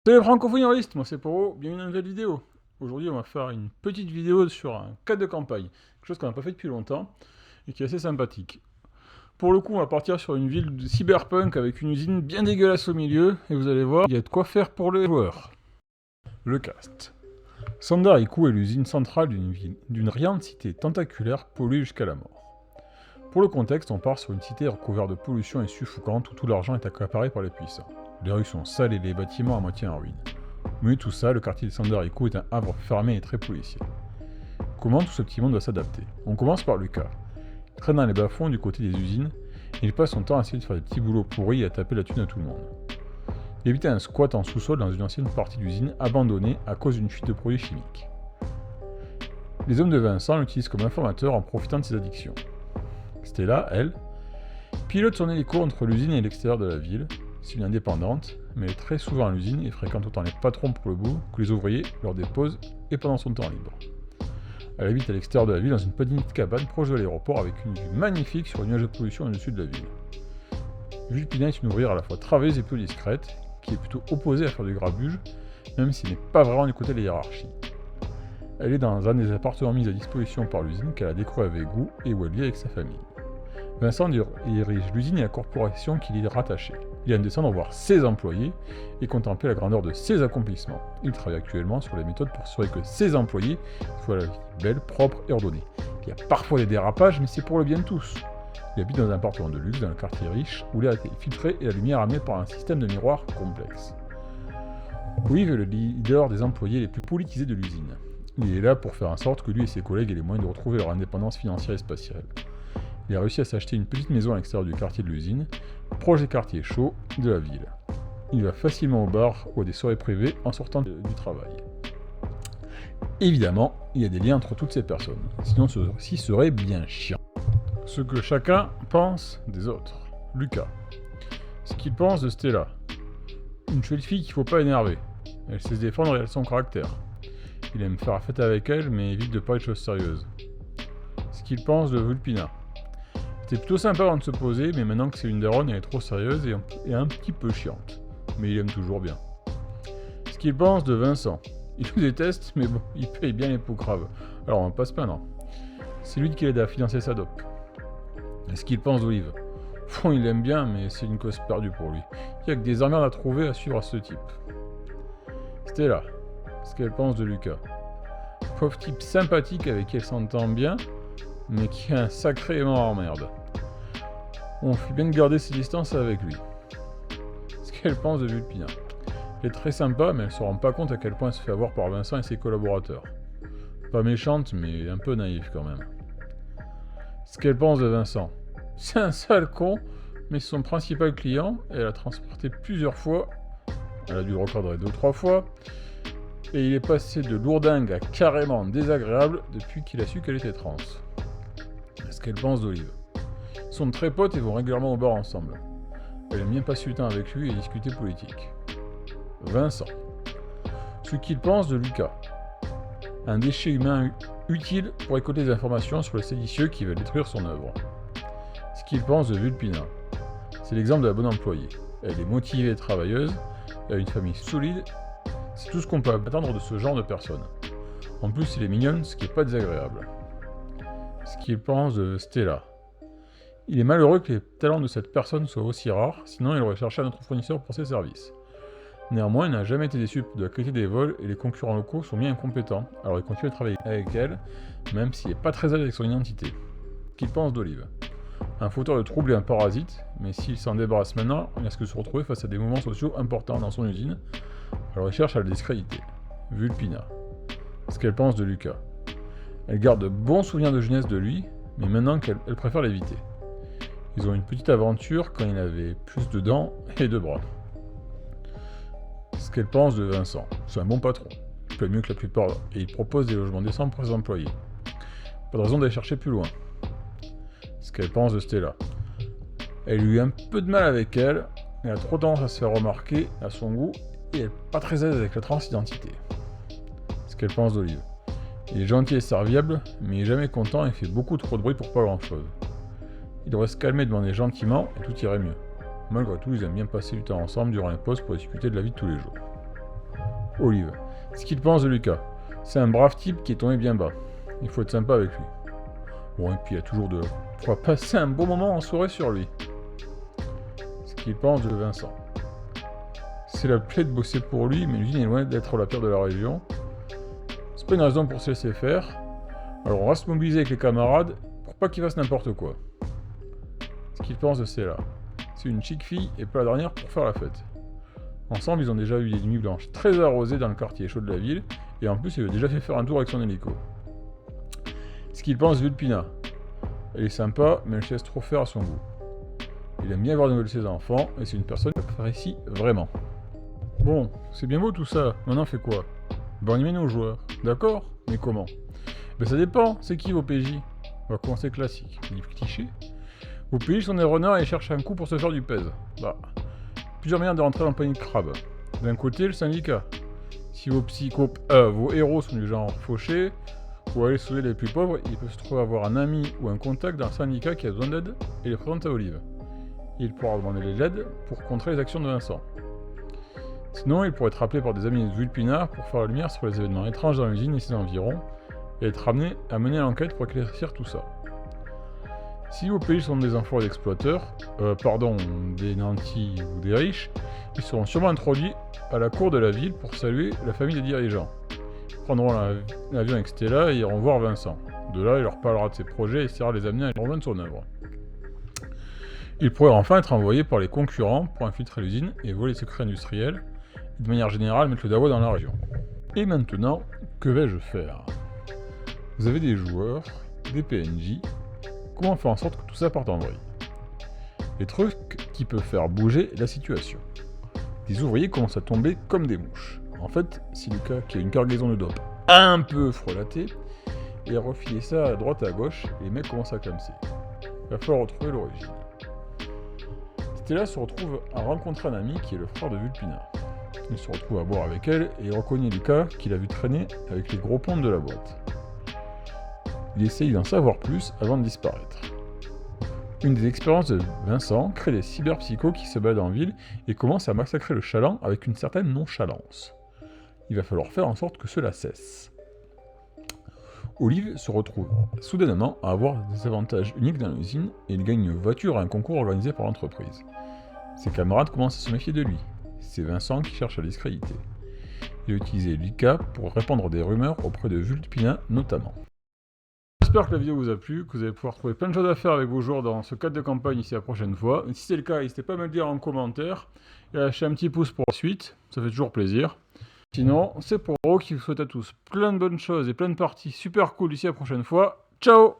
Salut les francophonistes, moi c'est Poro, bienvenue dans une nouvelle vidéo. Aujourd'hui on va faire une petite vidéo sur un cadre de campagne, quelque chose qu'on n'a pas fait depuis longtemps et qui est assez sympathique. Pour le coup on va partir sur une ville de cyberpunk avec une usine bien dégueulasse au milieu et vous allez voir, il y a de quoi faire pour les joueurs. Le cast. Sandariku est l'usine centrale d'une riante cité tentaculaire polluée jusqu'à la mort. Pour le contexte, on part sur une cité recouverte de pollution et suffocante où tout l'argent est accaparé par les puissants. Les rues sont sales et les bâtiments à moitié en ruine. Au milieu de tout ça, le quartier de Sandariku est un havre fermé et très policier. Comment tout ce petit monde doit s'adapter? On commence par Lucas. Il traîne dans les bas-fonds du côté des usines, et il passe son temps à essayer de faire des petits boulots pourris et à taper la thune à tout le monde. Il habite un squat en sous-sol dans une ancienne partie d'usine abandonnée à cause d'une fuite de produits chimiques. Les hommes de Vincent l'utilisent comme informateur en profitant de ses addictions. Stella, elle, pilote son hélico entre l'usine et l'extérieur de la ville. C'est une indépendante, mais elle est très souvent à l'usine et fréquente autant les patrons pour le boulot que les ouvriers lors des pauses et pendant son temps libre. Elle habite à l'extérieur de la ville dans une petite cabane proche de l'aéroport avec une vue magnifique sur une nuage de pollution au-dessus de la ville. Vulpina est une ouvrière à la fois travailleuse et peu discrète, qui est plutôt opposée à faire du grabuge, même s'il n'est pas vraiment du côté de la hiérarchie. Elle est dans un des appartements mis à disposition par l'usine qu'elle a décoré avec goût et où elle vit avec sa famille. Vincent dirige l'usine et la corporation qui y est rattachée. Il aime descendre voir ses employés et contempler la grandeur de ses accomplissements. Il travaille actuellement sur les méthodes pour assurer que ses employés soient la vie belle, propre et ordonnée. Il y a parfois des dérapages, mais c'est pour le bien de tous. Il habite dans un appartement de luxe dans le quartier riche où l'air est filtré et la lumière amenée par un système de miroirs complexe. Olive est le leader des employés les plus politisés de l'usine. Il est là pour faire en sorte que lui et ses collègues aient les moyens de retrouver leur indépendance financière et spatiale. Il a réussi à s'acheter une petite maison à l'extérieur du quartier de l'usine, proche des quartiers chauds de la ville. Il va facilement au bar ou à des soirées privées en sortant du travail. Évidemment, il y a des liens entre toutes ces personnes, sinon ceci serait bien chiant. Ce que chacun pense des autres. Lucas. Ce qu'il pense de Stella. Une jolie fille qu'il ne faut pas énerver. Elle sait se défendre et elle a son caractère. Il aime faire la fête avec elle, mais évite de parler de choses sérieuses. Ce qu'il pense de Vulpina. C'était plutôt sympa avant de se poser, mais maintenant que c'est une daronne, elle est trop sérieuse et un petit peu chiante. Mais il aime toujours bien. Ce qu'il pense de Vincent. Il nous déteste, mais bon, il paye bien les pots craves. Alors on va pas se plaindre. C'est lui qui l'aide à financer sa dope. Et ce qu'il pense d'Olive. Bon, il l'aime bien, mais c'est une cause perdue pour lui. Il n'y a que des emmerdes à trouver à suivre à ce type. Stella. Ce qu'elle pense de Lucas. Pauvre type sympathique avec qui elle s'entend bien, mais qui a un sacrément emmerde. On fait bien de garder ses distances avec lui. Ce qu'elle pense de Vulpina. Elle est très sympa, mais elle se rend pas compte à quel point elle se fait avoir par Vincent et ses collaborateurs. Pas méchante, mais un peu naïve quand même. Ce qu'elle pense de Vincent. C'est un sale con, mais c'est son principal client, et elle a transporté plusieurs fois. Elle a dû le recadrer 2 ou 3 fois. Et il est passé de lourdingue à carrément désagréable depuis qu'il a su qu'elle était trans. Ce qu'elle pense d'Olive. Ils sont très potes et vont régulièrement au bar ensemble. Elle aime bien passer du temps avec lui et discuter politique. Vincent. Ce qu'il pense de Lucas. Un déchet humain utile pour récolter des informations sur les séditieux qui veulent détruire son œuvre. Ce qu'il pense de Vulpina. C'est l'exemple de la bonne employée. Elle est motivée et travailleuse, elle a une famille solide, c'est tout ce qu'on peut attendre de ce genre de personne. En plus, elle est mignonne, ce qui n'est pas désagréable. Ce qu'il pense de Stella. Il est malheureux que les talents de cette personne soient aussi rares, sinon il aurait cherché un autre fournisseur pour ses services. Néanmoins, il n'a jamais été déçu de la qualité des vols et les concurrents locaux sont bien incompétents, alors il continue à travailler avec elle, même s'il n'est pas très à l'aise avec son identité. Ce qu'il pense d'Olive. Un fauteur de troubles et un parasite, mais s'il s'en débarrasse maintenant, il risque de se retrouver face à des mouvements sociaux importants dans son usine, alors il cherche à le discréditer. Vulpina. Ce qu'elle pense de Lucas. Elle garde de bons souvenirs de jeunesse de lui, mais maintenant qu'elle préfère l'éviter. Ils ont une petite aventure quand il avait plus de dents et de bras. Ce qu'elle pense de Vincent. C'est un bon patron. Il paye mieux que la plupart et il propose des logements décents pour ses employés. Pas de raison d'aller chercher plus loin. Ce qu'elle pense de Stella. Elle a eu un peu de mal avec elle, elle a trop tendance à se faire remarquer à son goût et elle n'est pas très à l'aise avec la transidentité. Ce qu'elle pense d'Olive. Il est gentil et serviable, mais il est jamais content et fait beaucoup trop de bruit pour pas grand chose. Il devrait se calmer et demander gentiment et tout irait mieux. Malgré tout, ils aiment bien passer du temps ensemble durant les pauses pour discuter de la vie de tous les jours. Olive. Ce qu'il pense de Lucas. C'est un brave type qui est tombé bien bas. Il faut être sympa avec lui. Bon, et puis il y a toujours de quoi passer un bon moment en soirée sur lui. Ce qu'il pense de Vincent. C'est la plaie de bosser pour lui, mais l'usine est loin d'être la pire de la région. C'est pas une raison pour se laisser faire. Alors on va se mobiliser avec les camarades pour pas qu'il fasse n'importe quoi. Ce qu'il pense de Stella. C'est une chic fille et pas la dernière pour faire la fête. Ensemble, ils ont déjà eu des nuits blanches très arrosées dans le quartier chaud de la ville, et en plus, il a déjà fait faire un tour avec son hélico. Ce qu'il pense de Vulpina. Elle est sympa, mais elle se laisse trop faire à son goût. Il aime bien voir de nouvelles ses enfants, et c'est une personne qu'il apprécie vraiment. Bon, c'est bien beau tout ça, maintenant on fait quoi? Ben on y met nos joueurs, d'accord? Mais comment? Ben ça dépend, c'est qui vos PJ? On va commencer classique, livre cliché. Vos PJ sont des runners et cherchent un coup pour se faire du pèse. Bah, plusieurs manières de rentrer dans le panier de crabe. D'un côté, le syndicat. Si vos héros sont du genre fauché, ou aller sauver les plus pauvres, ils peuvent se trouver avoir un ami ou un contact dans le syndicat qui a besoin d'aide et les présente à Olive. Il pourra demander l'aide pour contrer les actions de Vincent. Sinon, il pourrait être appelé par des amis de Vulpina pour faire la lumière sur les événements étranges dans l'usine et ses environs, et être amené à mener l'enquête pour éclaircir tout ça. Si vos pays sont des emplois d'exploiteurs, des nantis ou des riches, ils seront sûrement introduits à la cour de la ville pour saluer la famille des dirigeants. Ils prendront l'avion avec Stella et iront voir Vincent. De là, il leur parlera de ses projets et essaiera de les amener à les rejoindre son œuvre. Ils pourraient enfin être envoyés par les concurrents pour infiltrer l'usine et voler les secrets industriels, et de manière générale mettre le dawa dans la région. Et maintenant, que vais-je faire? Vous avez des joueurs, des PNJ, comment faire en sorte que tout ça parte en vrille? Les trucs qui peuvent faire bouger la situation. Des ouvriers commencent à tomber comme des mouches. En fait, c'est Lucas qui a une cargaison de dope un peu frelatée, et a refilé ça à droite et à gauche, et les mecs commencent à clamser. Il va falloir retrouver l'origine. Stella se retrouve à rencontrer un ami qui est le frère de Vulpina. Il se retrouve à boire avec elle, et il reconnaît Lucas qu'il a vu traîner avec les gros pontes de la boîte. Il essaye d'en savoir plus avant de disparaître. Une des expériences de Vincent crée des cyberpsychos qui se baladent en ville et commencent à massacrer le chaland avec une certaine nonchalance. Il va falloir faire en sorte que cela cesse. Olive se retrouve soudainement à avoir des avantages uniques dans l'usine et il gagne une voiture à un concours organisé par l'entreprise. Ses camarades commencent à se méfier de lui. C'est Vincent qui cherche à le discréditer. Il a utilisé Lucas pour répandre des rumeurs auprès de Vulpina notamment. J'espère que la vidéo vous a plu, que vous allez pouvoir trouver plein de choses à faire avec vos joueurs dans ce cadre de campagne ici la prochaine fois. Et si c'est le cas, n'hésitez pas à me le dire en commentaire et à lâcher un petit pouce pour la suite, ça fait toujours plaisir. Sinon, c'est pour vous qui vous souhaite à tous plein de bonnes choses et plein de parties super cool d'ici la prochaine fois. Ciao!